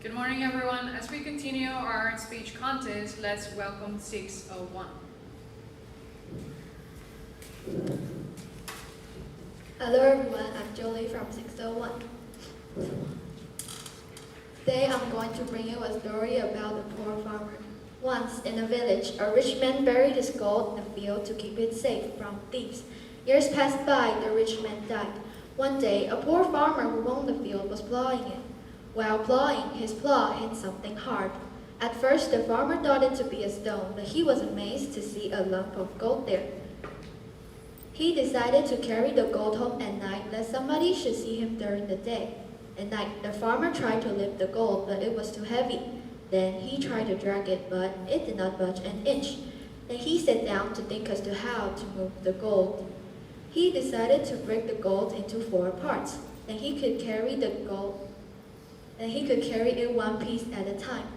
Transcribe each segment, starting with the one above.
Good morning, everyone. As we continue our art speech contest, let's welcome 601. Hello everyone, I'm Jolie from 601. Today I'm going to bring you a story about a poor farmer. Once in a village, a rich man buried his gold in a field to keep it safe from thieves. Years passed by, the rich man died. One day, a poor farmer who owned the field was plowing it. While plowing, his plow hit something hard. At first, the farmer thought it to be a stone, but he was amazed to see a lump of gold there. He decided to carry the gold home at night, lest somebody should see him during the day. At night, the farmer tried to lift the gold, but it was too heavy. Then he tried to drag it, but it did not budge an inch. Then he sat down to think as to how to move the gold. He decided to break the gold into 4 parts. Then he could carry it one piece at a time.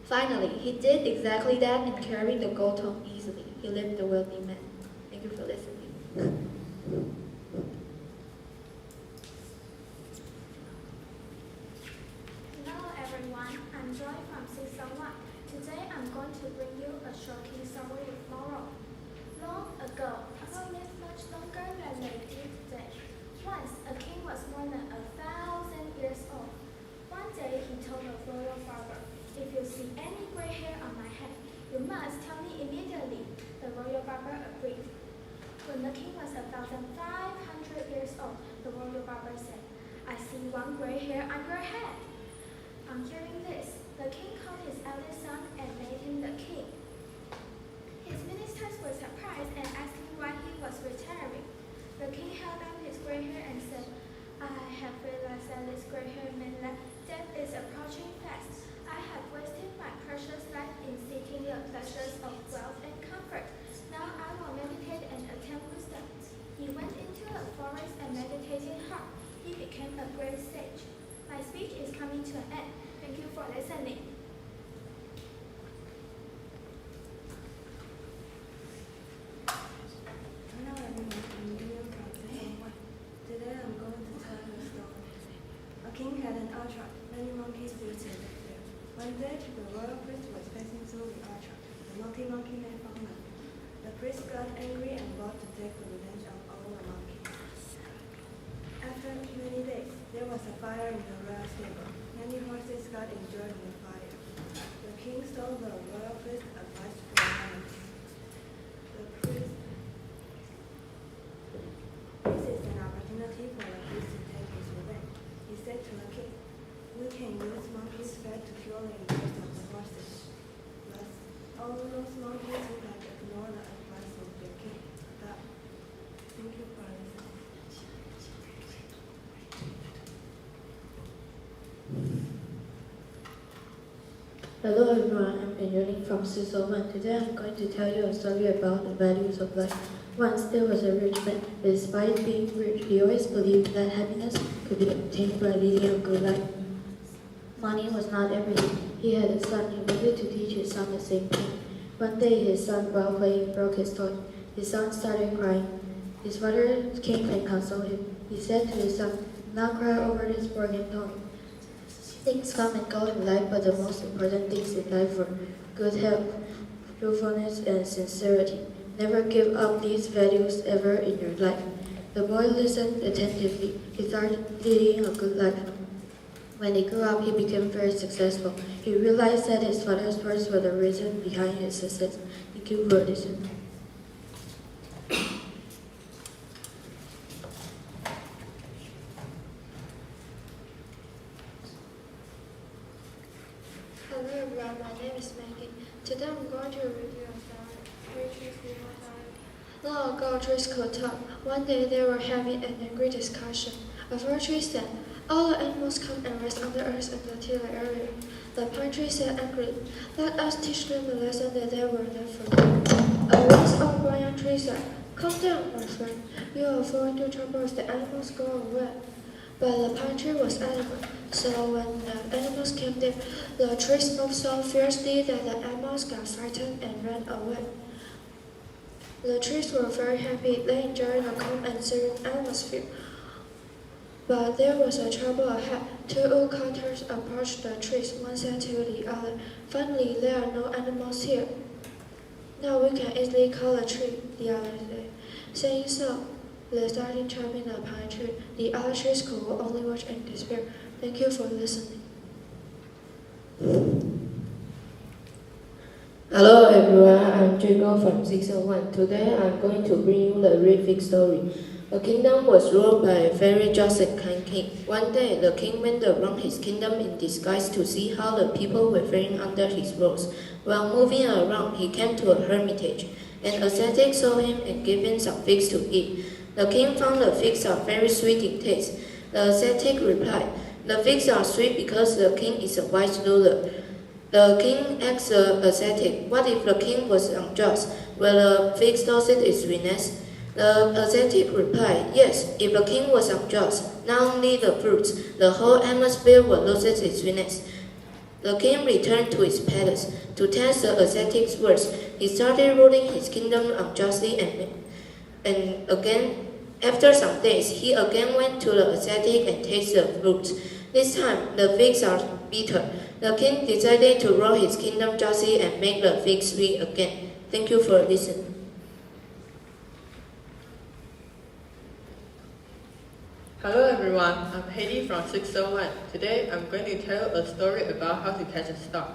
Finally, he did exactly that and carried the gold home easily. He lived a wealthy man. Thank you for listening. Hello everyone, I'm Joy from 601. Today I'm going to bring you a shocking story with moral. Long ago, people lived much longer than they do today. Once, a king was more than 1,000 years old. One day he told a royal farmer, "If you see any gray hair on my head, you must tell me immediately." The royal barber agreed. When the king was 1,500 years old, the royal barber said, "I see one gray hair on your head." On hearing this, the king called his eldest son and made him the king. His ministers were surprised and asked him why he was retiring. The king held up his gray hair and said, "I have realized that this gray hair meant that death is approaching fast. I have wasted my precious life in seeking the pleasures of wealth and comfort. Now I will meditate and attain wisdom." He went into a forest and meditated hard. He became a great sage. My speech is coming to an end. Thank you for listening. Hello everyone, I'm William from 601. Today I'm going to tell you a story. A king had an orchard. Many monkeys lived in the field. One day, the royal priest was passing through the orchard. The naughty monkey man found them. The priest got angry and vowed to take revenge on all the monkeys. After many days, there was a fire in the royal stable. Many horses got injured in the fire. The king stole the royal priest's advice for the monkeys. The priest This is an opportunity for the priest to take his revenge. He said to the king, "We can use monkey's fat to cure the injuries of the horses." Thus, all those monkeys who had ignored the advice of the king died. Thank you for listening. Hello everyone, I'm Angeline from 601. Today I'm going to tell you a story about the values of life. Once there was a rich man. Despite being rich, he always believed that happiness could be obtained by leading a good life. Money was not everything. He had a son. He wanted to teach his son the same thing. One day his son, while playing, broke his toy. His son started crying. His father came and consoled him. He said to his son, "Do not cry over this broken toy. Things come and go in life, but the most important things in life are good health, truthfulness, and sincerity. Never give up these values ever in your life." The boy listened attentively. He started leading a good life. When he grew up, he became very successful. He realized that his father's words were the reason behind his success. Thank you for listening. Hello everyone, my name is Maggie. Today I'm going to read you a story. Long ago, trees could talk. One day they were having an angry discussion. A fir tree said, "All the animals come and rest on the earth in the tiller area." The pine tree said angrily, "Let us teach them the lesson that they were left for them." A once old banyan tree said, "Calm down, my friend. You are falling into trouble if the animals go away." But the pine tree was adamant. So when the animals came there, the trees moved so fiercely that the animals got frightened and ran away. The trees were very happy. They enjoyed the calm and serene atmosphere. But there was a trouble ahead. Two woodcutters approached the trees. One said to the other, "Finally, there are no animals here. Now we can easily call a tree," the other said. Saying so, they started chopping the pine tree. The other trees could only watch in despair. Thank you for listening. Hello everyone, I'm Jacob from 601. Today I'm going to bring you the terrific story. A kingdom was ruled by a very just and kind king. One day, the king went around his kingdom in disguise to see how the people were faring under his rules. While moving around, he came to a hermitage. An ascetic saw him and gave him some figs to eat. The king found the figs are very sweet in taste. The ascetic replied, "The figs are sweet because the king is a wise ruler." The king asked the ascetic, "What if the king was unjust? Will the figs lose its sweetness?" The ascetic replied, "Yes, if the king was unjust, not only the fruits, the whole atmosphere will lose its sweetness." The king returned to his palace. To test the ascetic's words, he started ruling his kingdom unjustly and again. After some days, he again went to the ascetic and tasted the fruits. This time, the figs are bitter. The king decided to rule his kingdom justly and make the figs sweet again. Thank you for listening. Hello everyone, I'm Heidi from 601. Today I'm going to tell a story about how to catch a star.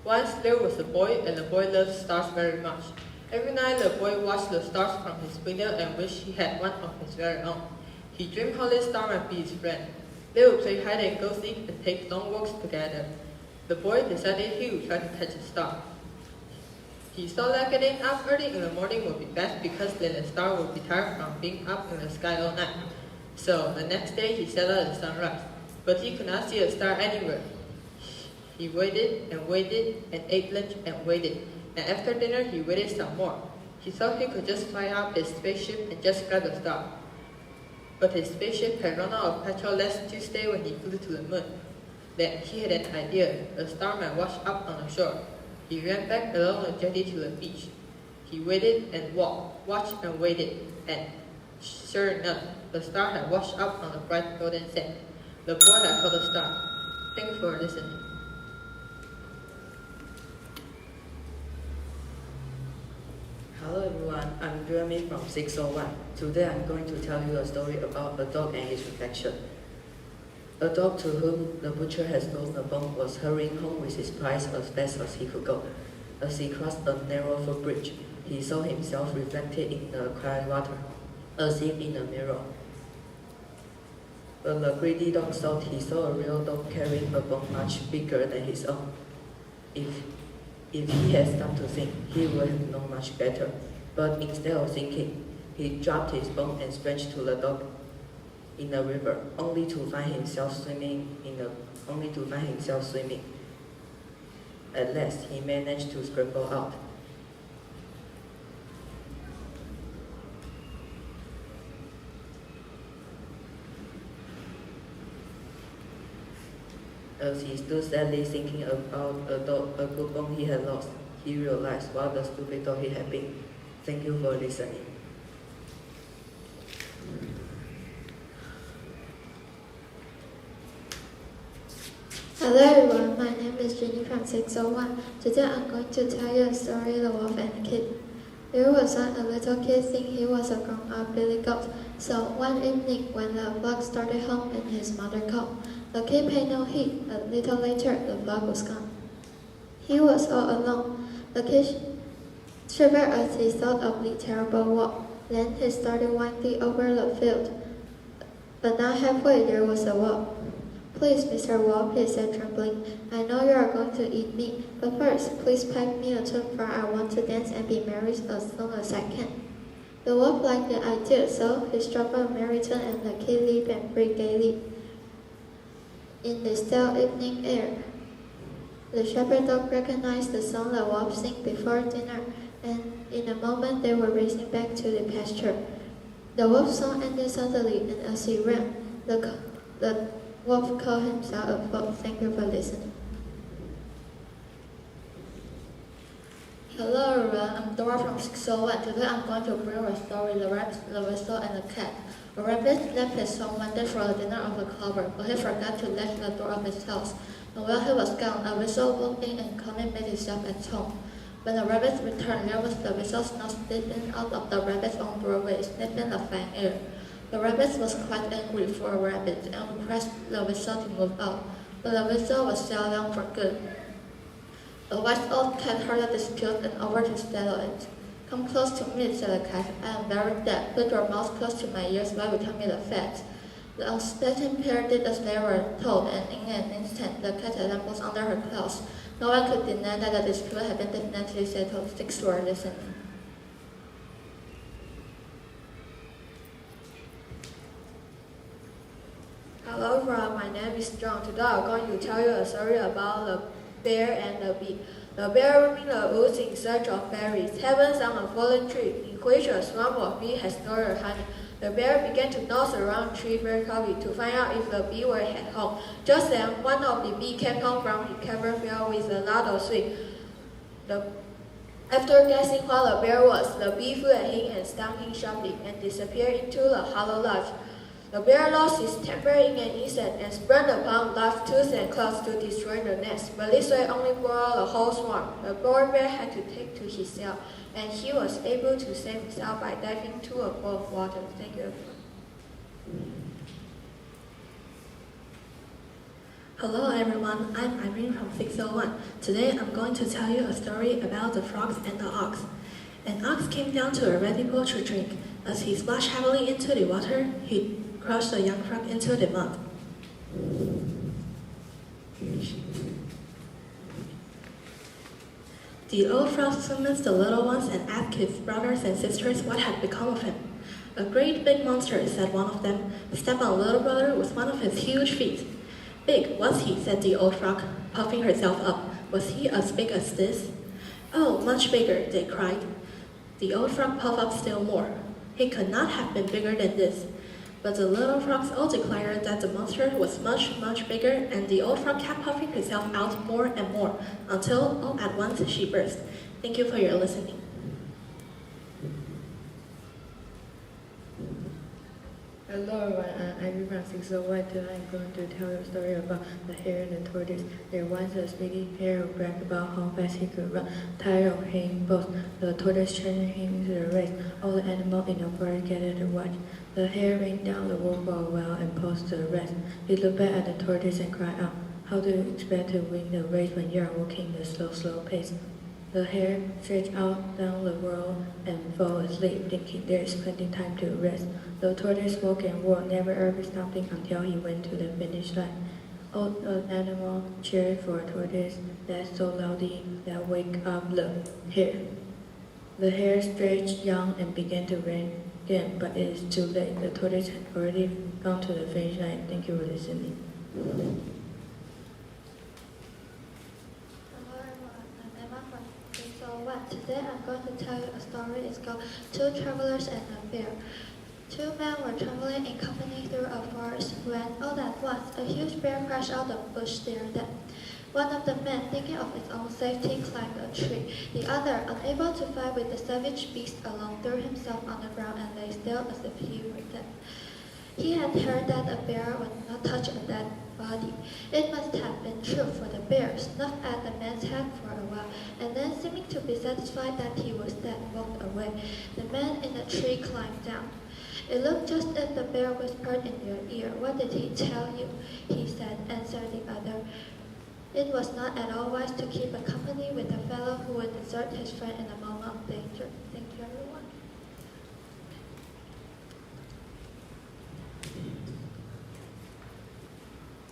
Once there was a boy and the boy loved stars very much. Every night the boy watched the stars from his window and wished he had one of his very own. He dreamed how this star might be his friend. They would play hide and go seek and take long walks together. The boy decided he would try to catch a star. He saw that getting up early in the morning would be best because then the star would be tired from being up in the sky all night. So the next day he set out at sunrise, but he could not see a star anywhere. He waited and waited and ate lunch and waited, and after dinner he waited some more. He thought he could just fly out his spaceship and just grab the star. But his spaceship had run out of petrol last Tuesday when he flew to the moon. Then he had an idea. A star might wash up on the shore. He ran back along the jetty to the beach. He waited and walked, watched and waited, and sure enough, the star had washed up on the bright golden sand. The boy had caught the star. Thanks for listening. Hello everyone, I'm Jeremy from 601. Today I'm going to tell you a story about a dog and his reflection. A dog to whom the butcher had stolen a bone was hurrying home with his prize as fast as he could go. As he crossed a narrow footbridge, he saw himself reflected in the clear water, as if in a mirror. When the greedy dog thought he saw a real dog carrying a bone much bigger than his own. If he had stopped to think, he would have known much better. But instead of thinking, he dropped his bone and splashed to the dog in the river, only to find himself swimming. At last, he managed to scramble out. As he stood sadly thinking about a good bone he had lost, he realized what a stupid dog he had been. Thank you for listening. Hello everyone, my name is Jenny from 601. Today I'm going to tell you a story, The Wolf and the Kid. There was a little kid thinking he was a grown-up billy goat. So one evening when the flock started home and his mother called, the kid paid no heed. A little later, the flock was gone. He was all alone. The kid shivered as he thought of the terrible wolf. Then he started winding over the field. But not halfway there was a wolf. "Please, Mr. Wolf," he said, trembling, "I know you are going to eat me, but first, please pipe me a tune, for I want to dance and be merry as long as I can." The wolf liked the idea, so he struck a merry tune, and the kid leaped and breathed gaily in the still evening air. The shepherd dog recognized the song the wolf sang before dinner, and in a moment they were racing back to the pasture. The wolf's song ended suddenly, and as he ran, the wolf called himself a fool. Thank you for listening. Hello everyone, I'm Dora from 601. Today I'm going to bring a story, The Rabbit, the Whistle, and the Cat. A rabbit left his home one day for a dinner of a clover, but he forgot to latch the door of his house. And while he was gone, a whistle walked in and calmly made itself at home. When the rabbit returned, there was the whistle's nose sticking out of the rabbit's own doorway, sniffing the fine air. The rabbit was quite angry for a rabbit and requested the whistle to move out, but the whistle was shut down for good. The wise old cat heard the dispute and offered to settle it. "Come close to me," said the cat. "I am very deaf. Put your mouth close to my ears while you tell me the facts." The unsuspecting pair did as they were told, and in an instant the cat had was under her claws. No one could deny that the dispute had been definitely settled. Six were listening. Hello everyone, my name is John. Today I'm going to tell you a story about the bear and the bee. The bear roamed in the woods in search of berries. Heavens on a fallen tree, in which a swarm of bees had stored honey. The bear began to nose around the tree very carefully to find out if the bee were at home. Just then, one of the bees came home from his cavern filled with a lot of sweet. After guessing what the bear was, the bee flew at him and stung him sharply and disappeared into the hollow lodge. The bear lost his temper in an instant and sprang upon large tooth and claws to destroy the nest, but this way only boiled the whole swarm. The poor bear had to take to his cell, and he was able to save himself by diving into a bowl of water. Thank you. Hello everyone, I'm Irene from 601. Today I'm going to tell you a story about the frogs and the ox. An ox came down to a reedy pool to drink. As he splashed heavily into the water, he crushed the young frog into the mud. The old frog summoned the little ones and asked his brothers and sisters what had become of him. "A great big monster," said one of them, "stepped on little brother with one of his huge feet." "Big, was he?" said the old frog, puffing herself up. "Was he as big as this?" "Oh, much bigger," they cried. The old frog puffed up still more. "He could not have been bigger than this." But the little frogs all declared that the monster was much, much bigger, and the old frog kept puffing herself out more and more, until all at once she burst. Thank you for your listening. Hello everyone, I'm Ivy from 601. Today I'm going to tell you a story about the hare and the tortoise. There was a speedy hare who bragged about how fast he could run. Tired of hearing both the tortoise challenging him into the race, all the animals in the forest gathered to watch. The hare ran down the wall for a while and paused to rest. He looked back at the tortoise and cried out, "How do you expect to win the race when you are walking at a slow pace?" The hare stretched out down the wall and fell asleep, thinking there is plenty time to rest. The tortoise walked and walked, never ever stopping until he went to the finish line. All the animals cheered for a tortoise that so loudly that wake up the hare. The hare stretched young and began to run again, but it is too late. The tortoise had already gone to the finish line. Thank you for listening. Today I'm going to tell you a story. It's called Two Travelers and a Bear. Two men were traveling in company through a forest when, all at once, a huge bear crashed out of the bush near them. One of the men, thinking of his own safety, climbed a tree. The other, unable to fight with the savage beast alone, threw himself on the ground and lay still as if he were dead. He had heard that a bear would not touch a dead body. It must have been true, for the bear snuffed at the man's head for a while, and then, seeming to be satisfied that he was dead, walked away. The man in the tree climbed down. "It looked just as the bear whispered in your ear. What did he tell you?" he said, answered the other. "It was not at all wise to keep a company with a fellow who would desert his friend in a moment of danger." Thank you, everyone.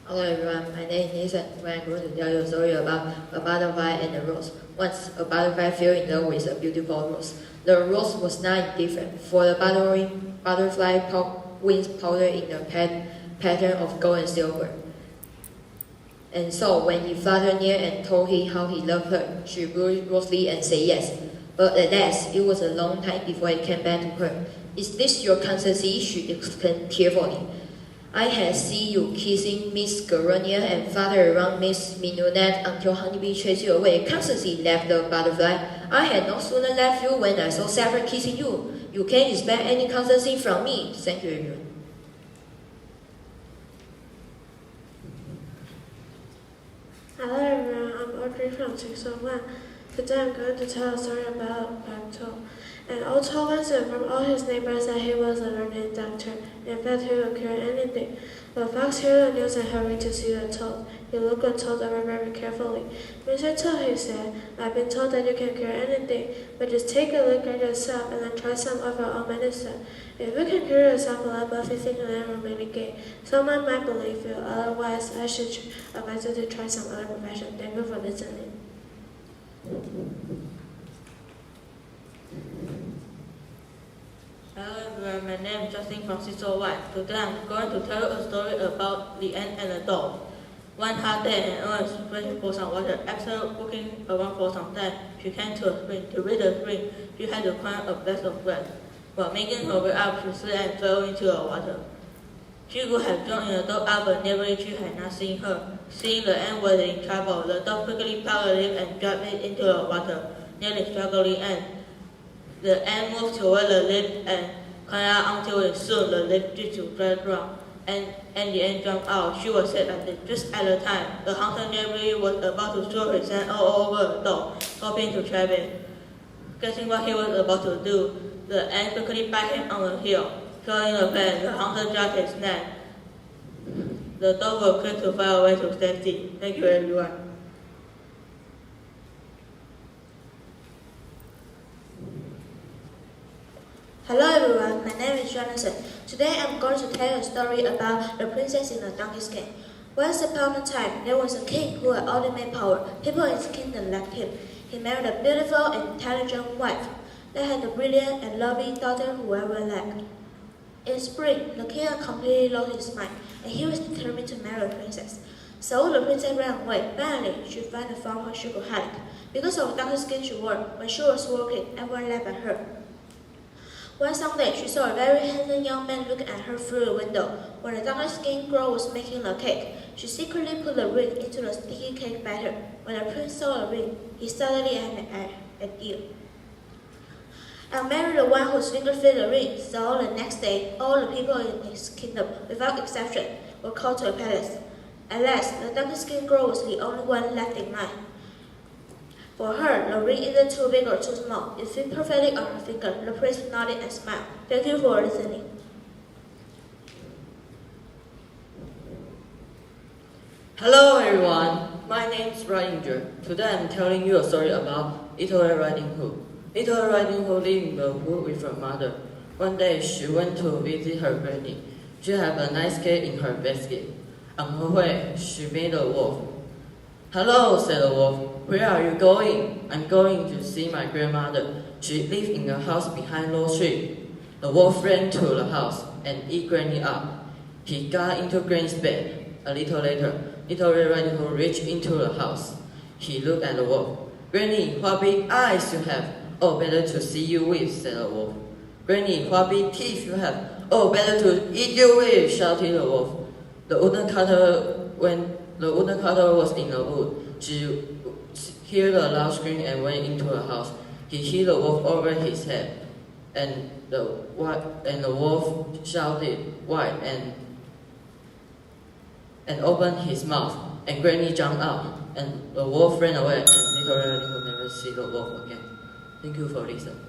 Hello everyone, my name is Nathan. I'm going to tell you a story about a butterfly and a rose. Once, a butterfly fell in love with a beautiful rose. The rose was not indifferent, for the butterfly wings powder in the pattern of gold and silver. And so, when he fluttered near and told her how he loved her, she grew rosy and said yes. But at last, it was a long time before he came back to her. "Is this your constancy?" she exclaimed tearfully. I had seen you kissing Miss Gerania and father around Miss Mignonette until Honeybee chased you away. Constantly left the butterfly. I had no sooner left you when I saw Sapphire kissing you. You can't expect any constancy from me. Thank you, everyone. Hello everyone, I'm Audrey from 601. Today I'm going to tell a story about Bangto. An old told said from all his neighbors that he was a learned doctor. In fact, he would cure anything. The fox heard the news and hurried to see the toad. He looked the toad over very carefully. Mr. Toad, he said, I've been told that you can cure anything, but just take a look at yourself and then try some of your own medicine. If you can cure yourself without buffy thinking and remaining gay, someone might believe you. Otherwise, I should advise you to try some other profession. Thank you for listening. Hello everyone, my name is Justin from 601. Today I'm going to tell you a story about the ant and the dog. One hot day, an ant was waiting for some water. After walking around for some time, she came to a spring. To reach the spring, she had to climb a blast of breath. While making her way up, she slid and fell into the water. She could have drawn the dog out, but nearly she had not seen her. Seeing the ant was in trouble, the dog quickly pulled a leaf and dropped it into the water, nearly struggling ant. The ant moved toward the leaf and climbed out until soon the leaf reached to the ground. And the ant jumped out. She was set at it just at the time. The hunter nearly was about to throw his hand all over the dog, hoping to trap it. Guessing what he was about to do, the ant quickly bit him on the heel. Throwing the pen, the hunter dropped his net. The dog was quick to fly away to safety. Thank you, everyone. Hello everyone, my name is Jonathan. Today I'm going to tell you a story about the princess in the donkey skin. Once upon a time, there was a king who had ultimate power. People in his kingdom liked him. He married a beautiful and intelligent wife. They had a brilliant and lovely daughter who everyone liked. In spring, the king completely lost his mind, and he was determined to marry a princess. So the princess ran away. Finally, she found a farm where she could hide. Because of the donkey skin she wore, when she was walking, everyone laughed at her. One Sunday, she saw a very handsome young man looking at her through the window. When the donkey skin girl was making the cake, she secretly put the ring into the sticky cake batter. When the prince saw the ring, he suddenly had an idea. I'll marry the one whose finger fit the ring. So the next day, all the people in his kingdom, without exception, were called to a palace. At last, the donkey skin girl was the only one left in line. For her, the ring isn't too big or too small. It fits perfectly on her finger. The prince nodded and smiled. Thank you for listening. Hello everyone, my name is Ranger. Today I'm telling you a story about Little Red Riding Hood. Little Red Riding Hood lived in the wood with her mother. One day she went to visit her granny. She had a nice cake in her basket. On her way, she met a wolf. Hello, said the wolf. Where are you going? I'm going to see my grandmother. She lives in a house behind Low Street. The wolf ran to the house and ate Granny up. He got into Granny's bed. A little later, Little Red Riding Hood reached into the house. He looked at the wolf. Granny, what big eyes you have! Oh, better to see you with, said the wolf. Granny, what big teeth you have! Oh, better to eat you with, shouted the wolf. The wooden cutter, when the wooden cutter was in the wood, she heard a loud scream and went into the house. He hit the wolf over his head, and the wolf shouted wide and opened his mouth, and Granny jumped out, and the wolf ran away, and Little Red Riding Hood never see the wolf again. Thank you for listening.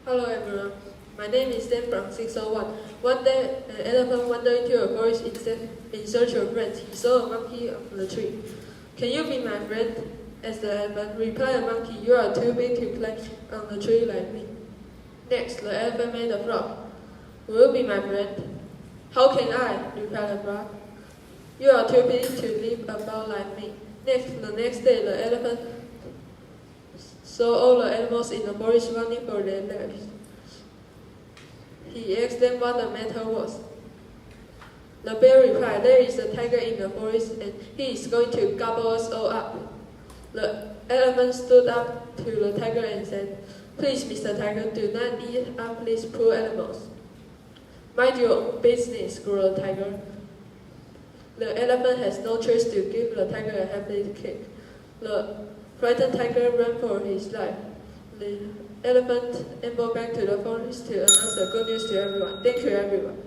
Hello everyone, my name is Dan from 601. One day, an elephant wandered into a forest in search of friends. He saw a monkey on the tree. Can you be my friend? Asked the elephant. Replied the monkey, you are too big to climb on the tree like me. Next, the elephant made a frog. Will you be my friend? How can I? Replied the frog. You are too big to live about like me. The next day, the elephant saw all the animals in the forest running for their lives. He asked them what the matter was. The bear replied, there is a tiger in the forest and he is going to gobble us all up. The elephant stood up to the tiger and said, Please, Mr. Tiger, do not eat up these poor animals. Mind your own business, Growl Tiger. The elephant has no choice to give the tiger a happy kick. The frightened tiger ran for his life. The elephant ambled back to the forest to announce the good news to everyone. Thank you, everyone.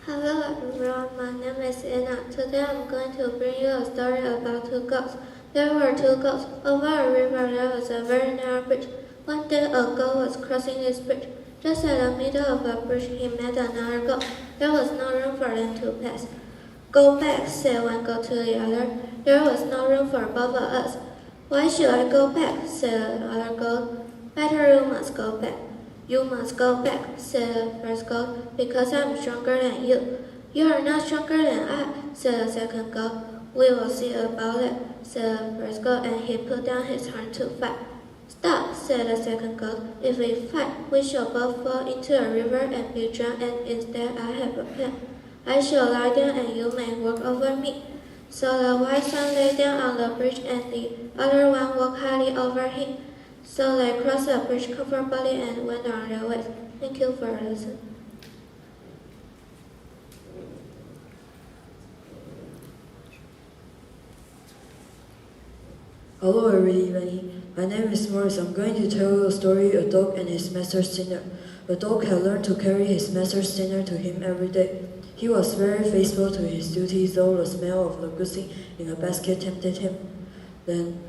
Hello everyone, my name is Anna. Today I'm going to bring you a story about two goats. There were two goats. Over a river there was a very narrow bridge. One day a goat was crossing this bridge. Just at the middle of the bridge he met another goat. There was no room for them to pass. Go back, said one goat to the other. There was no room for both of us. Why should I go back, said the other goat. Better you must go back. You must go back, said the first goat, because I'm stronger than you. You are not stronger than I, said the second goat. We will see about it, said the first goat, and he put down his horn to fight. Stop, said the second goat. If we fight, we shall both fall into a river and be drowned, and instead I have a plan. I shall lie down and you may walk over me. So the wise one lay down on the bridge and the other one walked highly over him. So they crossed the bridge comfortably and went on their way. Thank you for listening. Hello everybody, my name is Morris. I'm going to tell you a story, A Dog and His Master's Dinner. A dog had learned to carry his master's dinner to him every day. He was very faithful to his duty, though the smell of the good thing in the basket tempted him. Then,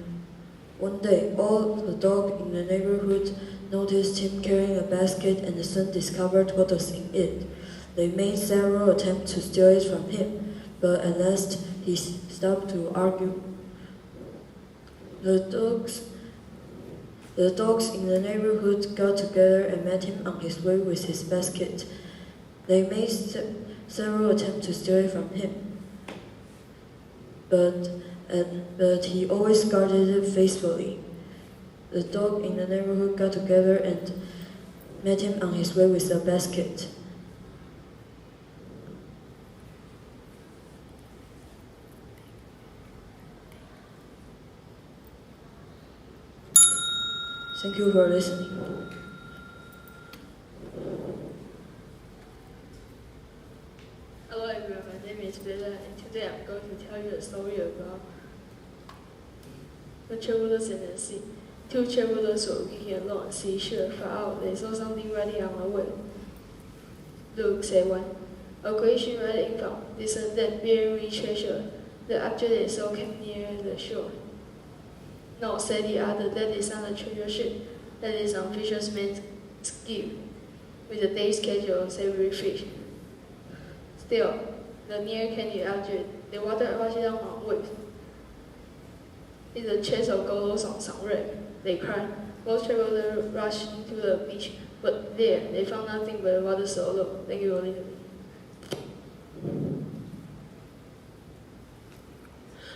one day, all the dogs in the neighborhood noticed him carrying a basket and soon discovered what was in it. They made several attempts to steal it from him, but at last he stopped to argue. The dogs in the neighborhood got together and met him on his way with his basket. They made several attempts to steal it from him, but he always guarded it faithfully. The dog in the neighborhood got together and met him on his way with the basket. Thank you for listening. Hello everyone, my name is Bella, and today I'm going to tell you a story about the travelers in the sea. Two travelers were walking along the seashore. Far out, they saw something riding on a whale. Look, said one, a great ship riding from this and that, bearing rich treasure. The object they saw came near the shore. No, said the other, that is not a treasure ship. That is on fisherman's skiff, with a day's schedule of savory fish. Still, the near came the object. The water washed down on waves. It's a chest of gold on some wreck, they cried. Both travelers rushed into the beach, but there they found nothing but water so low. Thank you for listening.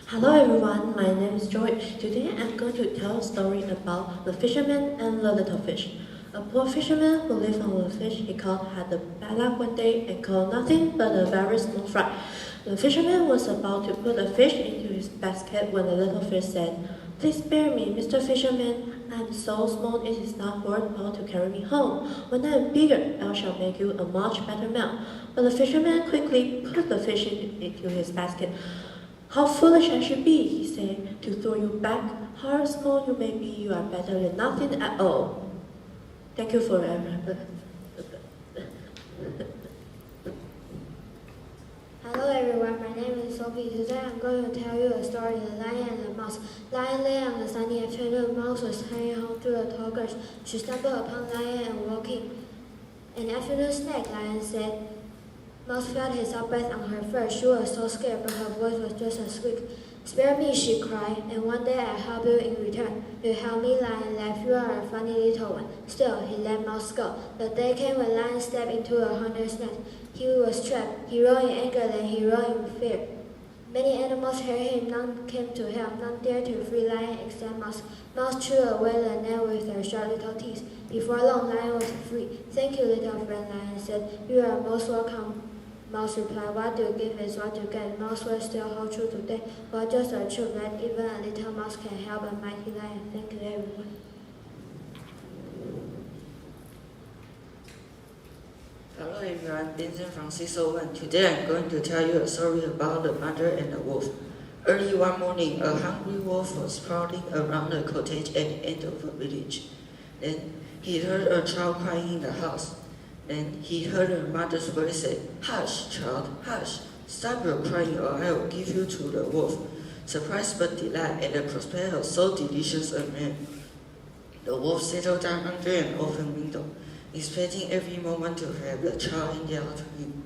Hello everyone, my name is Joy. Today I'm going to tell a story about the fisherman and the little fish. A poor fisherman who lived on the fish he caught had a bad luck one day and caught nothing but a very small fry. The fisherman was about to put the fish into his basket when the little fish said, "Please spare me, Mr. Fisherman. I am so small it is not worthwhile to carry me home. When I am bigger, I shall make you a much better meal." But the fisherman quickly put the fish into his basket. "How foolish I should be," he said, "to throw you back. However small you may be, you are better than nothing at all." Thank you for Hello everyone, my name is Sophie. Today I'm going to tell you a story, The Lion and the Mouse. Lion lay on the sunny afternoon. Mouse was hurrying home through the tall grass. She stumbled upon Lion and walking. "An afternoon snack," Lion said. Mouse felt his hot breath on her fur. She was so scared, but her voice was just a squeak. "Spare me," she cried, "and one day I'll help you in return. You help me," Lion laughed. "You are a funny little one." Still, he let Mouse go. The day came when Lion stepped into a hunter's net. He was trapped. He roared in anger, then he roared in fear. Many animals heard him. None came to help. None dared to free Lion except Mouse. Mouse threw away the net with her sharp little teeth. Before long, Lion was free. "Thank you, little friend," Lion said. "You are most welcome." Mouse replied, what do give is what you get. Mouse will still hold true today. But just a truth that even a little mouse can help a mighty lion. Thank you, everyone. Hello everyone, Vincent from 601. Today I'm going to tell you a story about the mother and the wolf. Early one morning, a hungry wolf was prowling around a cottage at the end of the village. Then he heard a child crying in the house. Then he heard a mother's voice say, "Hush, child, hush. Stop your crying or I will give you to the wolf." Surprised but delighted at the prospect of so delicious a meal, the wolf settled down under an open window, expecting every moment to have the child handed out to him.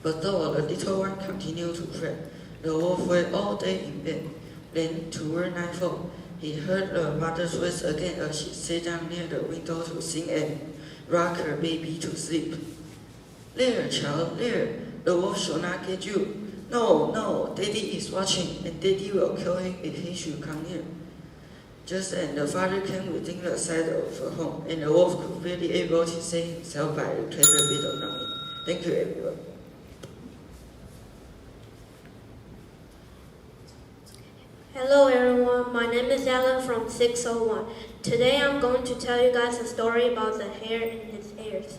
But though the little one continued to cry, the wolf wait all day in bed. Then, toward nightfall, he heard the mother's voice again as she sat down near the window to sing and rock her baby to sleep. "There, child, there. The wolf shall not get you. No, no, Daddy is watching, and Daddy will kill him if he should come near." Just then, the father came within the sight of the home, and the wolf could barely able to save himself by a clever bit of running. Thank you, everyone. Hello everyone, my name is Alan from 601. Today I'm going to tell you guys a story about the hare and his ears.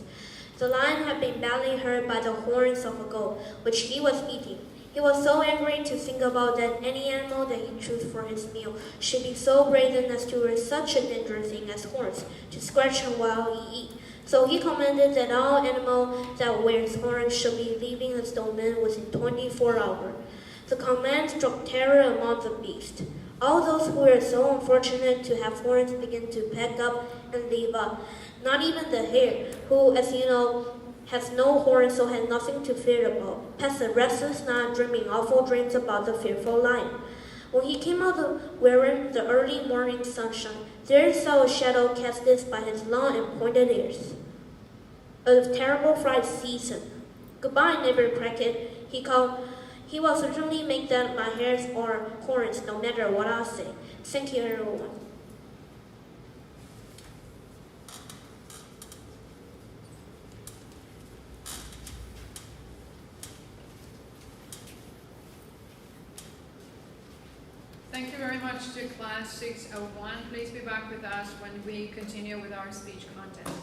The lion had been badly hurt by the horns of a goat, which he was eating. He was so angry to think about that any animal that he chose for his meal should be so brazen as to wear such a dangerous thing as horns to scratch him while he eat. So he commanded that all animals that wears horns should be leaving his domain within 24 hours. The command struck terror among the beasts. All those who were so unfortunate to have horns began to pack up and leave up. Not even the hare, who, as you know, has no horns, so had nothing to fear about, passed a restless night dreaming awful dreams about the fearful lion. When he came out wearing the early morning sunshine, there he saw a shadow casted by his long and pointed ears. A terrible fright seized him. "Goodbye, neighbor Cricket," he called. "He will certainly make that my hairs or horns, no matter what I say." Thank you, everyone. Thank you very much to class 601. Please be back with us when we continue with our speech contest.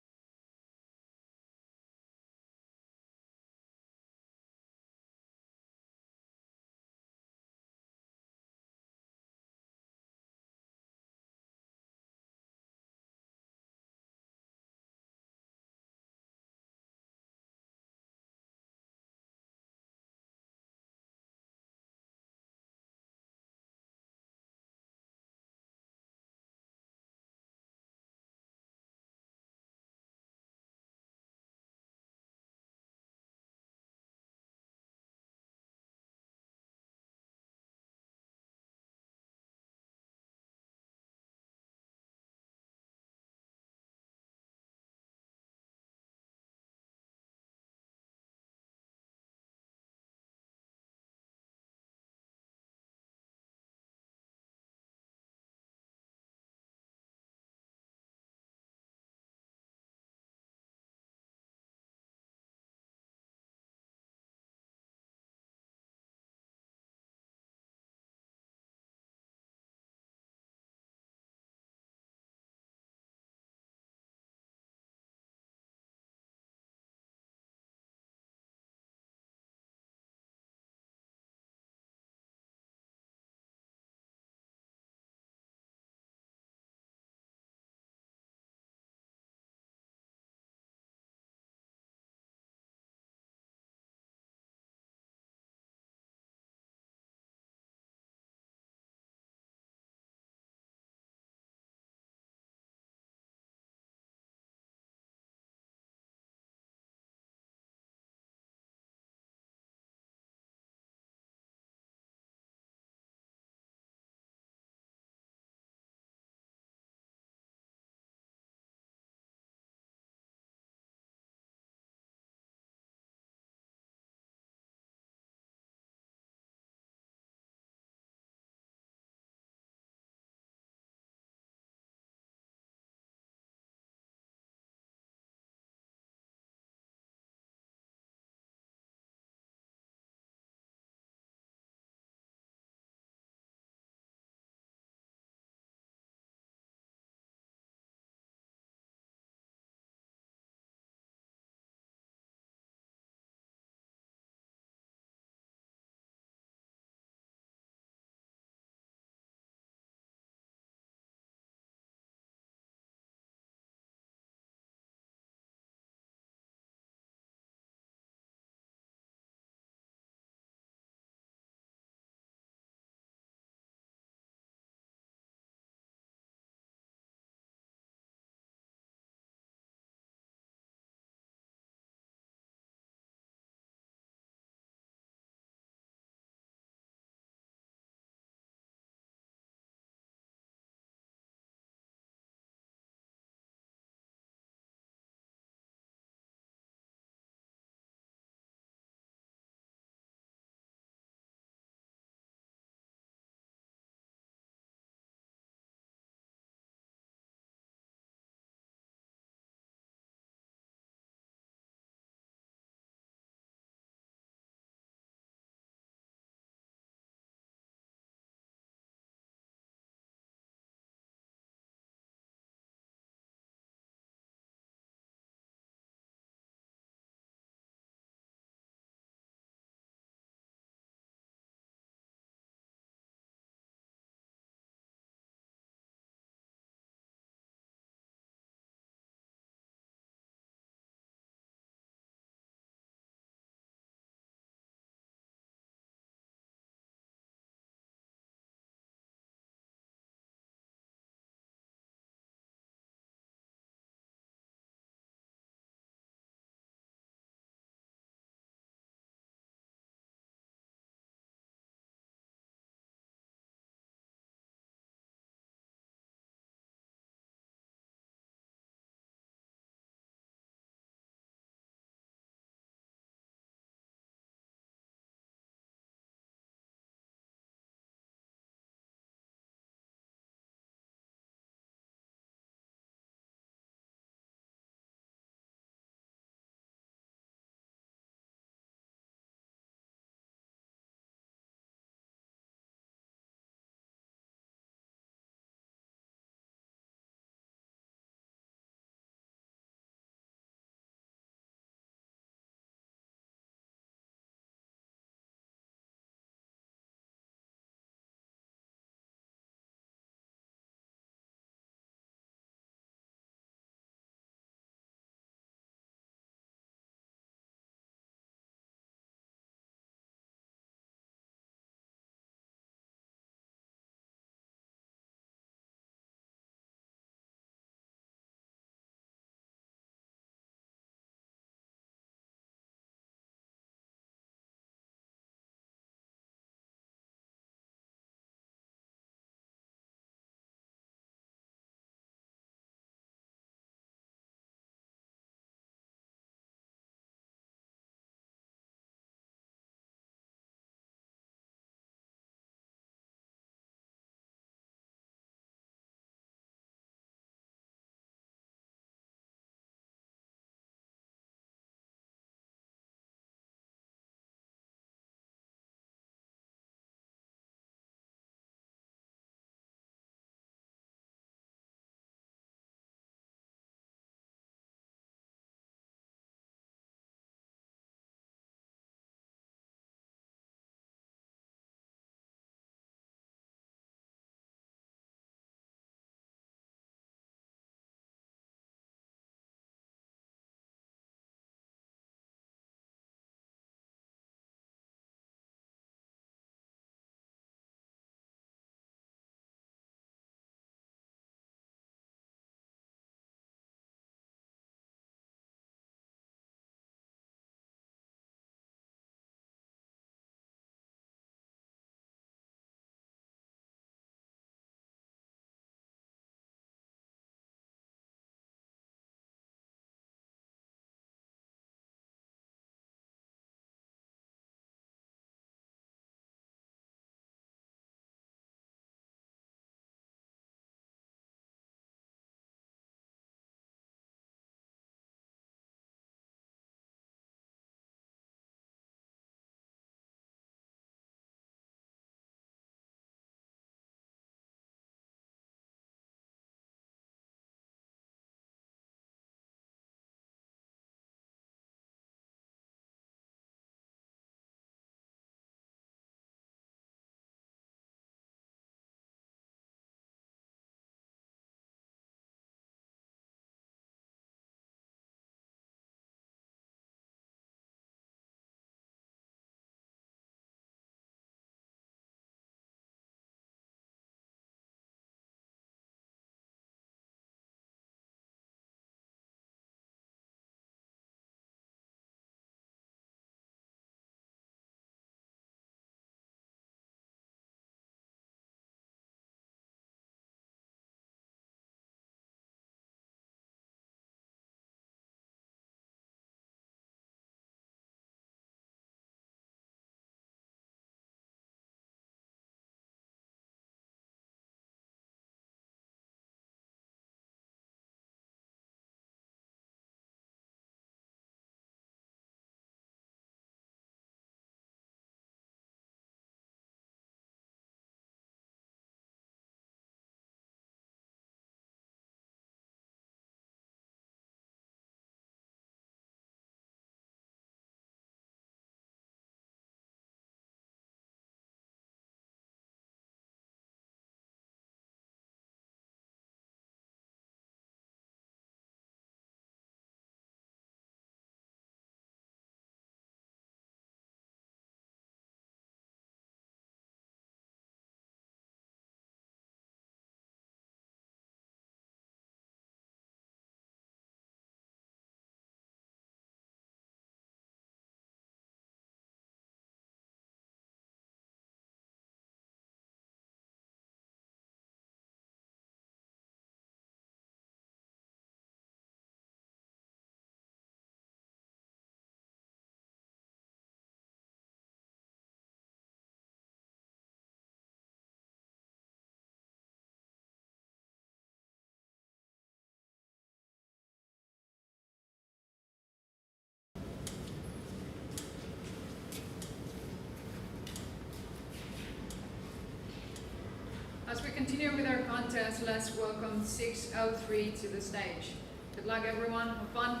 As we continue with our contest, let's welcome 603 to the stage. Good luck, everyone. Have fun.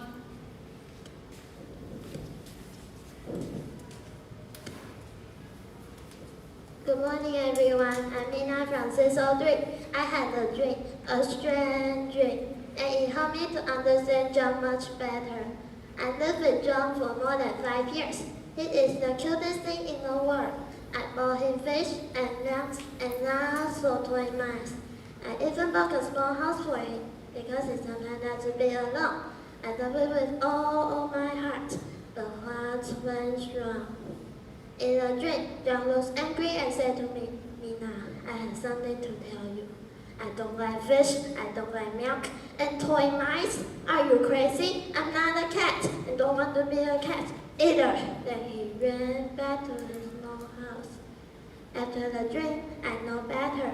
Good morning, everyone. I'm Nina from 603. I had a dream, a strange dream, and it helped me to understand John much better. I lived with John for more than 5 years. He is the cutest thing in the world. I bought him fish and nuts and also toy mice. I even bought a small house for him because he sometimes had to be alone. I love it with all of my heart, but what went wrong? In a dream, John was angry and said to me, Mina, I have something to tell you. I don't like fish, I don't like milk, and toy mice. Are you crazy? I'm not a cat, and don't want to be a cat either. Then he ran back to his small house. After the dream, I know better.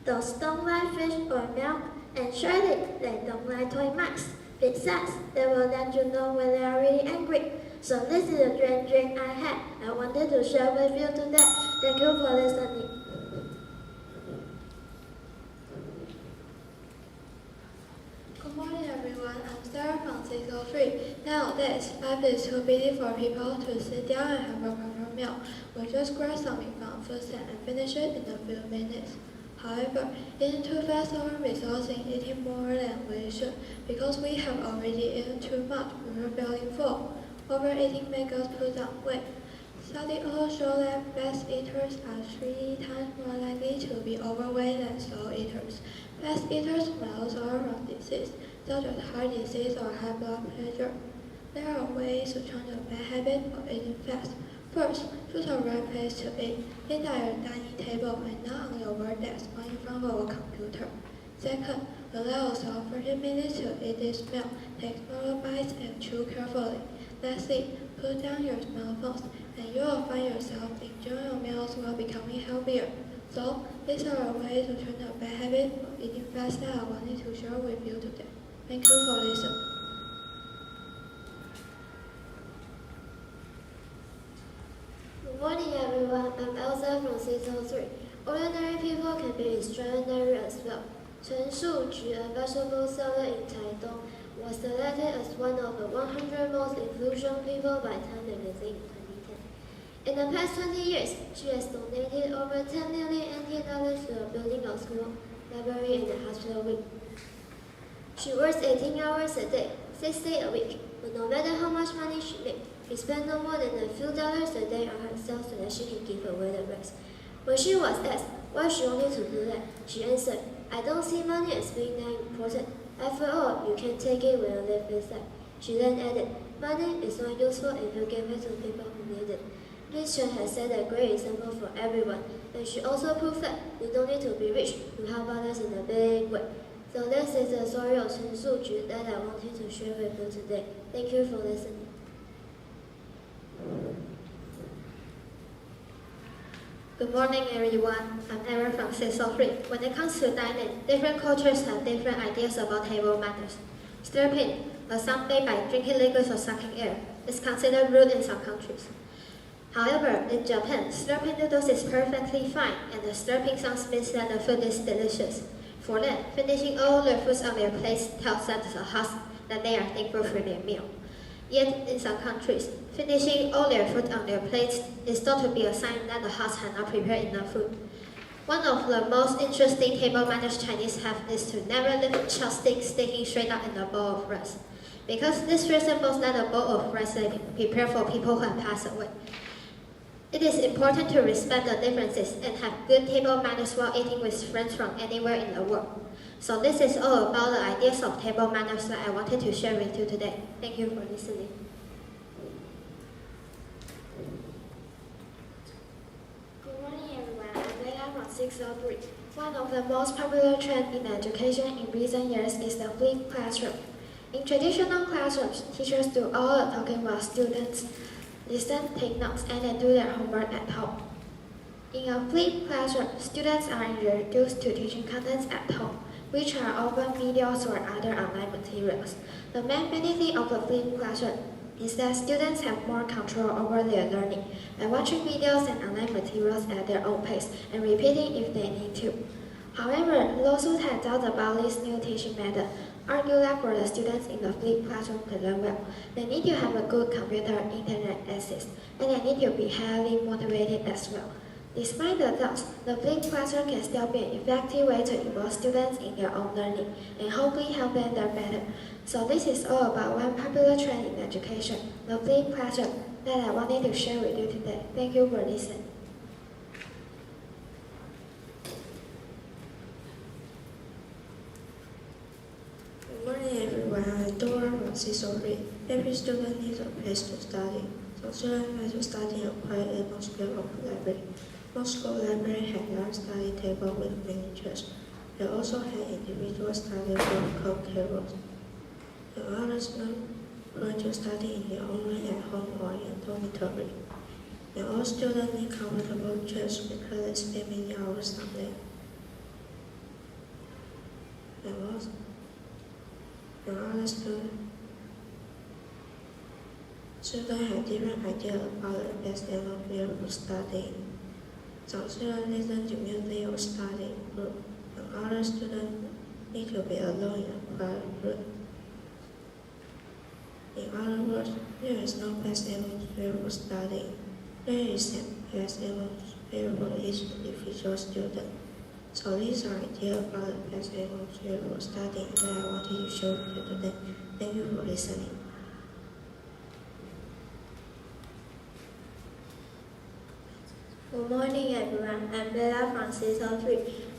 Dogs don't like fish or milk, and surely they don't like toy mice. Besides, they will let you know when they are really angry. So this is a dream I had. I wanted to share with you today. Thank you for listening. Good morning, everyone. I'm Sarah from 603. Nowadays, life is too busy for people to sit down and have a proper meal. We just grab something from food stand and finish it in a few minutes. However, eating too fast often results in eating more than we should because we have already eaten too much. We are feeling full. Overeating makes us put on weight. Studies also show that fast eaters are 3 times more likely to be overweight than slow eaters. Fast eaters may also have disease, such as heart disease or high blood pressure. There are ways to change a bad habit of eating fast. First, choose a right place to eat. Eat at your dining table and not on your work desk or in front of a computer. Second, allow yourself 30 minutes to eat this meal. Take smaller bites and chew carefully. Lastly, put down your smartphones and you will find yourself enjoying your meals while becoming healthier. So, these are a way to change a bad habit of eating fast that I wanted to share with you today. Thank you for listening. Good morning, everyone. I'm Elsa from 603. Ordinary people can be extraordinary as well. Chen Shu-Ju, a vegetable seller in Taitung, was selected as one of the 100 most influential people by Time magazine in 2010. In the past 20 years, she has donated over 10 million NT dollars to the building of school, library, and a hospital wing. She works 18 hours a day, 6 days a week, but no matter how much money she makes, she spends no more than a few dollars a day on herself so that she can give away the rest. When she was asked why she wanted to do that, she answered, I don't see money as being that important. After all, you can take it when you live inside. She then added, money is not useful if you give it to people who need it. Ms. Chen has set a great example for everyone, and she also proved that you don't need to be rich to help others in a big way. So this is the story of Chen Shu-Ju that I wanted to share with you today. Thank you for listening. Good morning, everyone. I'm Aaron from 603. When it comes to dining, different cultures have different ideas about table manners. Slurping, a sound made by drinking liquids or sucking air, is considered rude in some countries. However, in Japan, slurping noodles is perfectly fine, and the slurping sounds means that the food is delicious. For them, finishing all their foods on their plates tells them to us that they are thankful for their meal. Yet, in some countries, finishing all their food on their plates is thought to be a sign that the host had not prepared enough food. One of the most interesting table manners Chinese have is to never leave chopsticks sticking straight up in the bowl of rice, because this resembles that a bowl of rice they prepare for people who have passed away. It is important to respect the differences and have good table manners while eating with friends from anywhere in the world. So this is all about the ideas of table manners that I wanted to share with you today. Thank you for listening. Good morning, everyone. I'm Leila from 603. One of the most popular trends in education in recent years is the flipped classroom. In traditional classrooms, teachers do all the talking while students listen, take notes, and then do their homework at home. In a flipped classroom, students are introduced to teaching contents at home, which are often videos or other online materials. The main benefit of the flipped classroom is that students have more control over their learning by watching videos and online materials at their own pace and repeating if they need to. However, those who had doubts about this new teaching method argue that for the students in the flipped classroom to learn well, they need to have a good computer internet access, and they need to be highly motivated as well. Despite the doubts, the flipped classroom can still be an effective way to involve students in their own learning and hopefully help them learn better. So this is all about one popular trend in education, the flipped classroom, that I wanted to share with you today. Thank you for listening. Good morning, everyone. I'm Dora from CSO3. Every student needs a place to study. Some students like to study in a quiet atmosphere of the library. Most school libraries have large study tables with many chairs. They also have individual study rooms called carrels. The other students going to study in their own room at home or in a dormitory. And all students need comfortable chairs because they spend many hours on them. And other students have different ideas about the best atmosphere for studying. Some students listen to music or study in group, and other students need to be alone in a quiet room. In other words, there is no best atmosphere for studying. There is a best atmosphere for each individual student. So these are ideas about the best atmosphere for studying that I wanted to show you today. Thank you for listening. Good morning, everyone. I'm Bella from CSO3.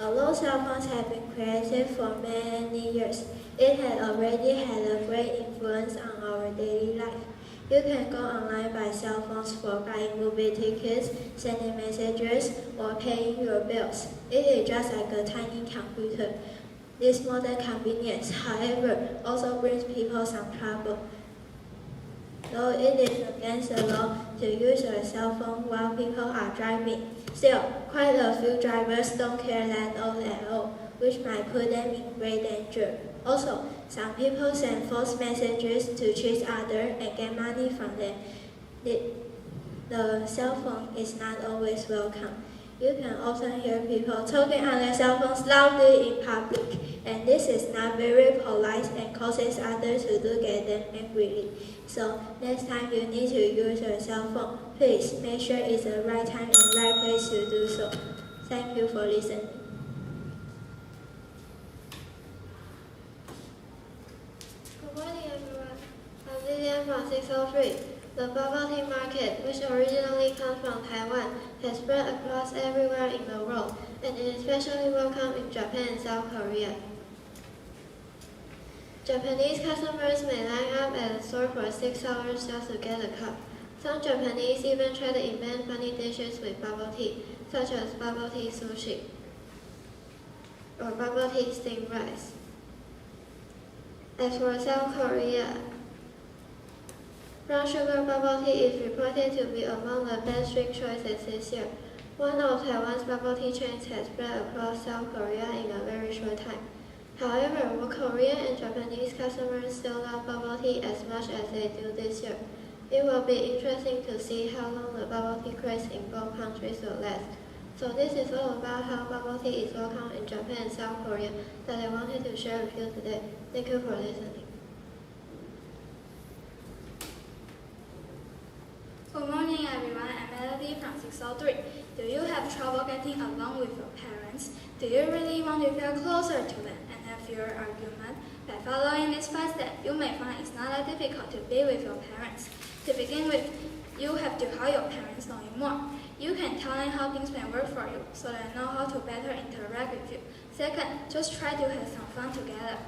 Although cell phones have been created for many years, it has already had a great influence on our daily life. You can go online by cell phones for buying movie tickets, sending messages, or paying your bills. It is just like a tiny computer. This modern convenience, however, also brings people some trouble. Though it is against the law to use a cell phone while people are driving, still, quite a few drivers don't care that at all, which might put them in great danger. Also, some people send false messages to cheat others and get money from them. The cell phone is not always welcome. You can often hear people talking on their cell phones loudly in public, and this is not very polite and causes others to look at them angrily. So, next time you need to use your cell phone, please make sure it's the right time and right place to do so. Thank you for listening. Good morning, everyone. I'm Lilian from 603. The bubble tea market, which originally comes from Taiwan, has spread across everywhere in the world, and it is especially welcome in Japan and South Korea. Japanese customers may line up at the store for 6 hours just to get a cup. Some Japanese even try to invent funny dishes with bubble tea, such as bubble tea sushi or bubble tea steamed rice. As for South Korea, brown sugar bubble tea is reported to be among the best drink choices this year. One of Taiwan's bubble tea chains has spread across South Korea in a very short time. However, both Korean and Japanese customers still love bubble tea as much as they do this year. It will be interesting to see how long the bubble tea craze in both countries will last. So this is all about how bubble tea is welcome in Japan and South Korea that I wanted to share with you today. Thank you for listening. Good morning, everyone. I'm Melody from 603. Do you have trouble getting along with your parents? Do you really want to feel closer to them and have fewer arguments? By following this 5 steps, you may find it's not that difficult to be with your parents. To begin with, you have to help your parents know you more. You can tell them how things may work for you, so they know how to better interact with you. Second, just try to have some fun together.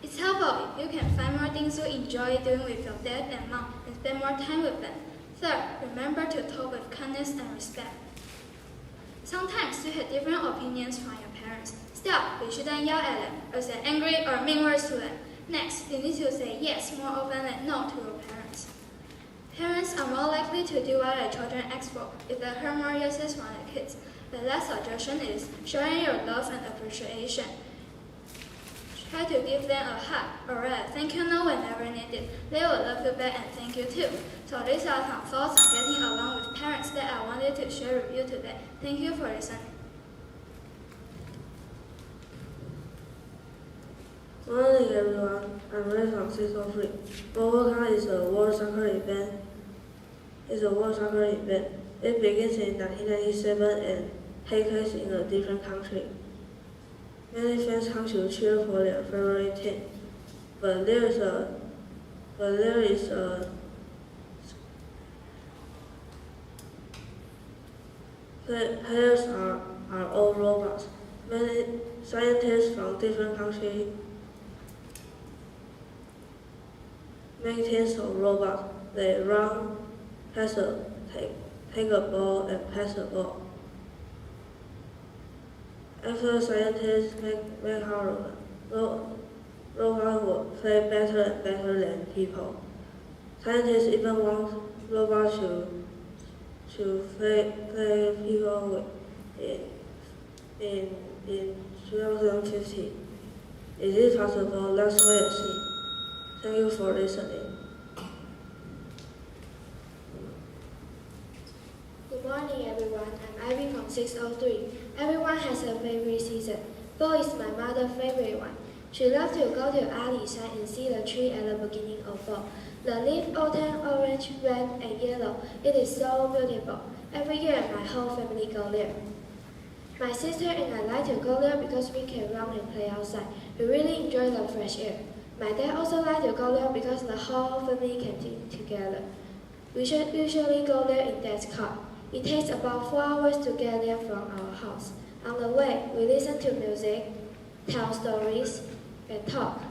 It's helpful if you can find more things you enjoy doing with your dad and mom and spend more time with them. Third, remember to talk with kindness and respect. Sometimes you have different opinions from your parents. Still, you shouldn't yell at them or say angry or mean words to them. Next, you need to say yes more often than no to your parents. Parents are more likely to do what their children ask for if they heard more yeses from their kids. The last suggestion is showing your love and appreciation. Try to give them a hug or a thank you note whenever needed. They will love you back and thank you too. So these are some thoughts on getting along with parents that I wanted to share with you today. Thank you for listening. Morning everyone, I'm Ray from 603. World Cup is a world soccer event. It begins in 1997 and takes place in a different country. Many fans come to cheer for their favorite team, but there is players are all robots. Many scientists from different countries make teams of robots. They run, take a ball, and pass the ball. After scientists make how robots will play better and better than people. Scientists even want robots to play people in 2050. Is it possible? Let's wait and see. Thank you for listening. Good morning, everyone. I'm Ivy from 603. Everyone has a favorite season. Fall is my mother's favorite one. She loves to go to Alishan and see the tree at the beginning of fall. The leaves turn orange, red, and yellow. It is so beautiful. Every year, my whole family go there. My sister and I like to go there because we can run and play outside. We really enjoy the fresh air. My dad also likes to go there because the whole family can be together. We should usually go there in Dad's car. It takes about 4 hours to get there from our house. On the way, we listen to music, tell stories, and talk.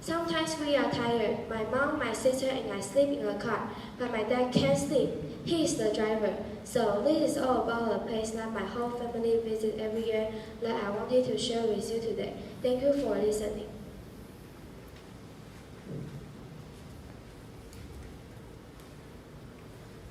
Sometimes we are tired. My mom, my sister, and I sleep in the car, but my dad can't sleep. He is the driver. So this is all about a place that my whole family visit every year that I wanted to share with you today. Thank you for listening.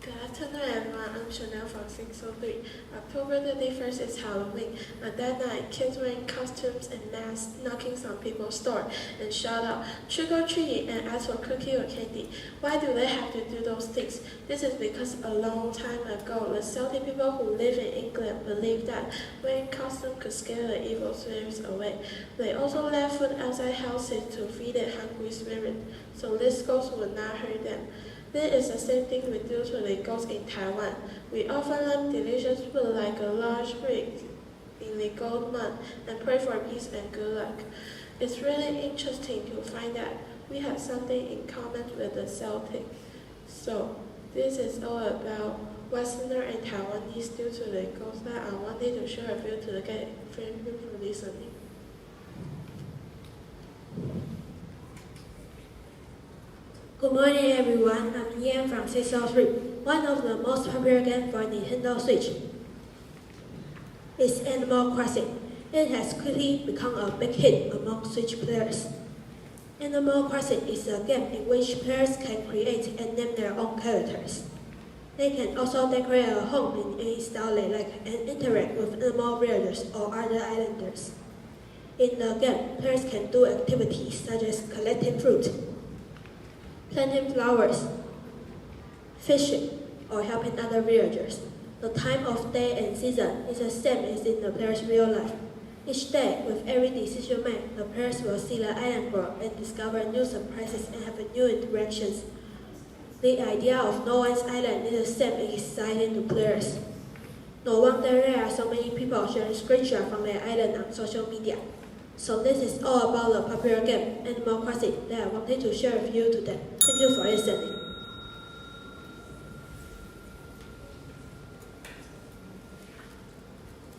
Good afternoon, everyone. I'm Chanel from 603. October 31st is Halloween. On that night, kids wearing costumes and masks knocking on people's door and shout out, "Trick or treat," and ask for cookie or candy. Why do they have to do those things? This is because a long time ago, the Celtic people who live in England believed that wearing costumes could scare the evil spirits away. They also left food outside houses to feed the hungry spirits, so these ghosts would not hurt them. This is the same thing we do to the ghosts in Taiwan. We offer them delicious food like a large brick in the gold mud and pray for peace and good luck. It's really interesting to find that we have something in common with the Celtic. So, this is all about Westerner and Taiwanese due to the ghosts that I wanted to share with you today. Thank you for listening. Good morning everyone, I'm Ian from 603. One of the most popular games for Nintendo Switch is Animal Crossing. It has quickly become a big hit among Switch players. Animal Crossing is a game in which players can create and name their own characters. They can also decorate a home in any style they like and interact with animal villagers or other islanders. In the game, players can do activities such as collecting fruit, planting flowers, fishing, or helping other villagers. The time of day and season is the same as in the player's real life. Each day, with every decision made, the players will see the island grow and discover new surprises and have new interactions. The idea of no one's island is the same and exciting to players. No wonder there are so many people sharing screenshots from their island on social media. So this is all about the popular game, Animal Crossing, that I wanted to share with you today. Thank you for listening.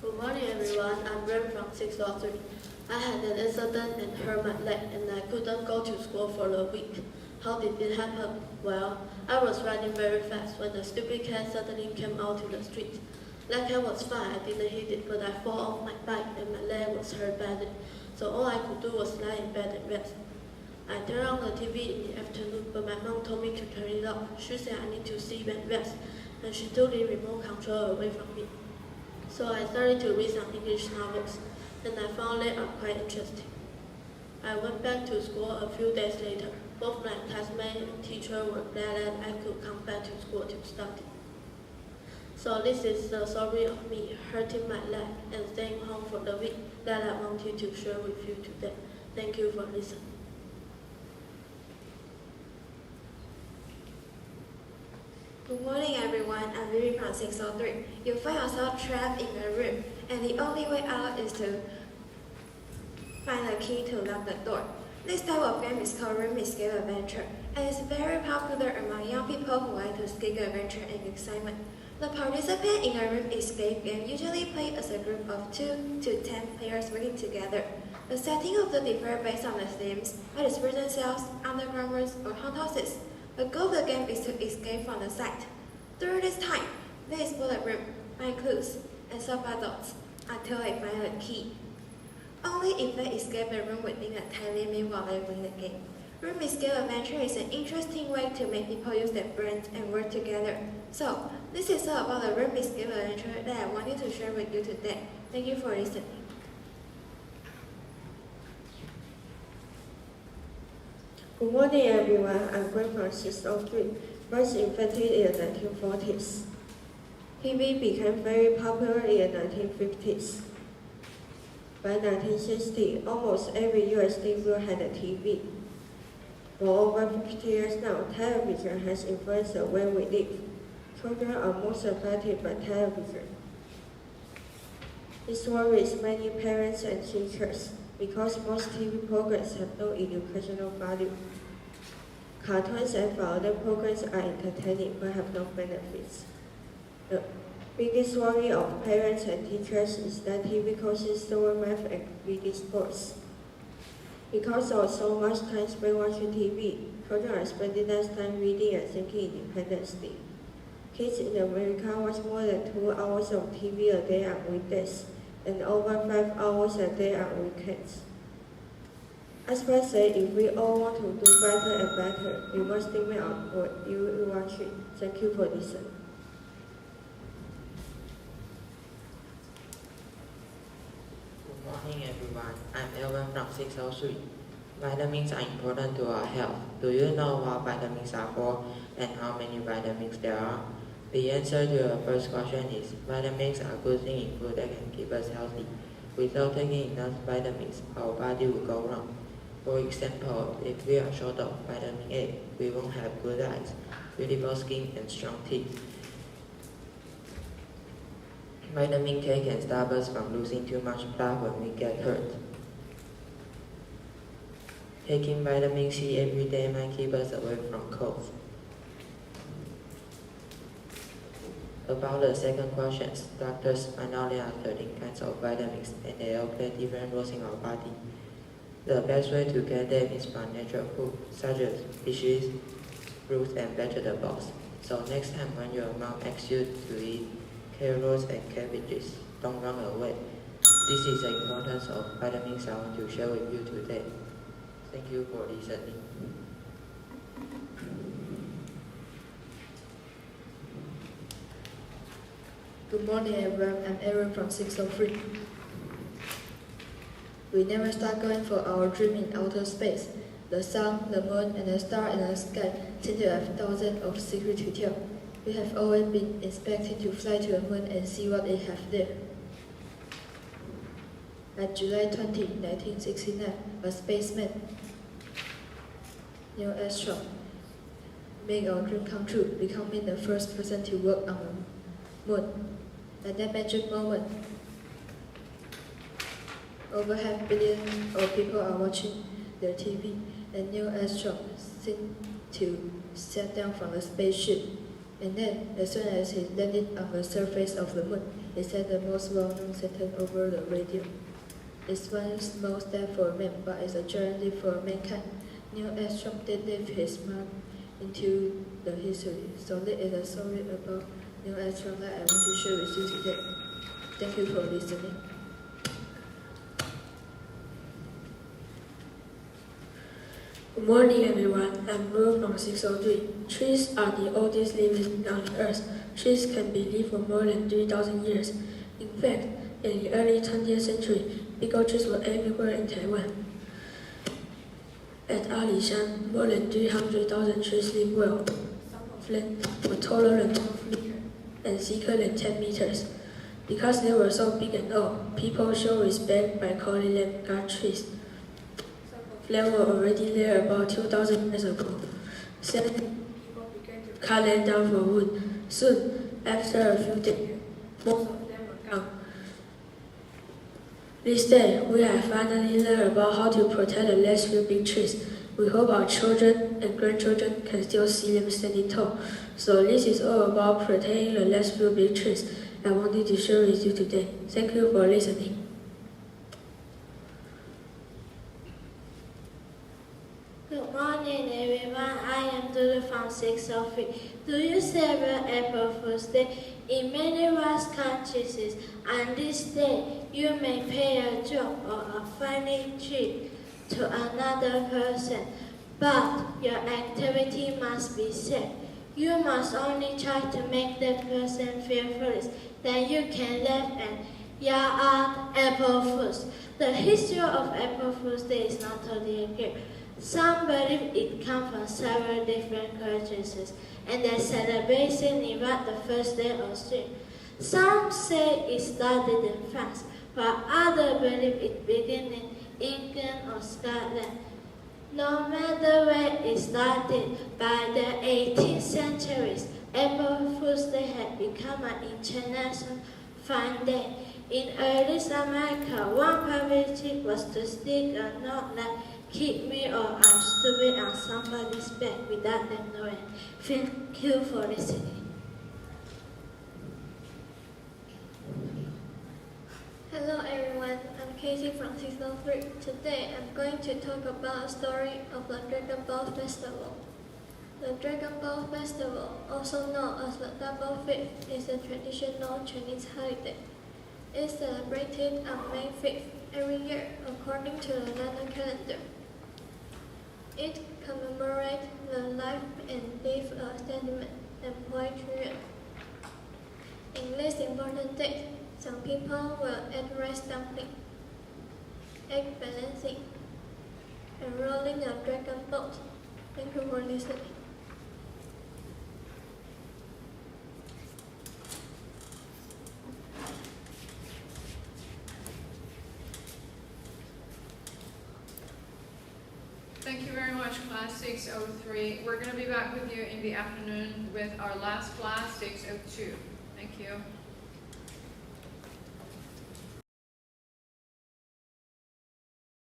Good morning everyone, I'm Rem from 603. I had an accident and hurt my leg and I couldn't go to school for a week. How did it happen? Well, I was riding very fast when a stupid cat suddenly came out to the street. That cat was fine, I didn't hit it, but I fell off my bike and my leg was hurt badly. So all I could do was lie in bed and rest. I turned on the TV in the afternoon, but my mom told me to turn it off. She said I need to sleep and rest, and she took the remote control away from me. So I started to read some English novels, and I found they are quite interesting. I went back to school a few days later. Both my classmates and teacher were glad that I could come back to school to study. So this is the story of me hurting my leg and staying home for the week that I wanted to share with you today. Thank you for listening. Good morning, everyone. I'm Vivi from 603. You find yourself trapped in a room, and the only way out is to find a key to lock the door. This type of game is called Room Escape Adventure, and is very popular among young people who like to escape adventure and excitement. The participants in a room escape game usually play as a group of 2 to 10 players working together. The setting of the differ based on the themes, that is prison cells, underground rooms, or haunted houses. The goal of the game is to escape from the site. During this time, they explore the room, find clues, and solve puzzles until they find a key. Only if they escape the room within a time limit while they win the game. Room Escape Adventure is an interesting way to make people use their brains and work together. So, this is all about the Room Escape Adventure that I wanted to share with you today. Thank you for listening. Good morning, everyone. I'm Gwen from 603. First invented in the 1940s. TV became very popular in the 1950s. By 1960, almost every US neighborhood had a TV. For over 50 years now, television has influenced the way we live. Children are most affected by television. This worries many parents and teachers because most TV programs have no educational value. Cartoons and other programs are entertaining but have no benefits. The biggest worry of parents and teachers is that TV causes slower math and reading scores. Because of so much time spent watching TV, children are spending less time reading and thinking independently. Kids in America watch more than 2 hours of TV a day on weekdays and over 5 hours a day on weekends. Experts say if we all want to do better and better, we must limit what you watching. Thank you for listening. Good morning, everyone. I'm Elvin from 603. Vitamins are important to our health. Do you know what vitamins are for and how many vitamins there are? The answer to your first question is vitamins are good things in food that can keep us healthy. Without taking enough vitamins, our body will go wrong. For example, if we are short of vitamin A, we won't have good eyes, beautiful skin, and strong teeth. Vitamin K can stop us from losing too much blood when we get hurt. Taking vitamin C every day might keep us away from colds. About the second question, doctors find out there are 13 kinds of vitamins and they all play different roles in our body. The best way to get them is from natural food, such as fishes, fruits, and vegetables. So next time when your mom asks you to eat carrots and cabbages, don't run away. This is the importance of vitamins I want to share with you today. Thank you for listening. Good morning, everyone. I'm Aaron from 603. We never stop going for our dream in outer space. The sun, the moon, and the stars in the sky seem to have thousands of secrets to tell. We have always been expecting to fly to the moon and see what they have there. On July 20, 1969, a spaceman, Neil Armstrong, made our dream come true, becoming the first person to work on the moon. At that magic moment, over 500 million of people are watching their TV, and Neil Armstrong seemed to step down from the spaceship. And then, as soon as he landed on the surface of the moon, he said the most well-known sentence over the radio. It's one small step for man, but it's a giant leap for mankind. Neil Armstrong did leave his mark into the history. So this is a story about Neil Armstrong that I want to share with you today. Thank you for listening. Good morning, everyone. I'm Ru from 603. Trees are the oldest living on Earth. Trees can be lived for more than 3,000 years. In fact, in the early 20th century, bigger trees were everywhere in Taiwan. At Alishan, more than 300,000 trees live well. Some of them were taller than 12 meters and thicker than 10 meters. Because they were so big and old, people show respect by calling them God trees. They were already there about 2,000 years ago. Suddenly, people began to cut them down for wood. Soon, after a few days, most of them were gone. This day, we have finally learned about how to protect the last few big trees. We hope our children and grandchildren can still see them standing tall. So this is all about protecting the last few big trees I wanted to share with you today. Thank you for listening. Good morning, everyone. I am Dudu from 603. Do you celebrate April Fool's Day? In many vast countries, on this day, you may pay a joke or a funny trick to another person, but your activity must be safe. You must only try to make the person feel foolish. Then you can laugh and yell out April Fools. The history of April Fool's Day is not totally clear. Some believe it comes from several different cultures, and the celebration involves the first day of spring. Some say it started in France, while others believe it began in England or Scotland. No matter where it started, by the 18th century, April Fool's Day had become an international fun day. In early America, one public trick was to stick a note like "Keep me" or "I'm stupid" on somebody's back without them knowing. Thank you for listening. Hello everyone, I'm Casey from 603. Today I'm going to talk about a story of the Dragon Ball Festival. The Dragon Ball Festival, also known as the Double Fifth, is a traditional Chinese holiday. It's celebrated on May 5th every year according to the lunar calendar. It commemorates the life and death of sentiment and poetry. In this important date, some people will eat rice dumpling, egg balancing, and rolling a dragon boat. Thank you for listening. Thank you very much, class 603. We're going to be back with you in the afternoon with our last class, 602. Thank you.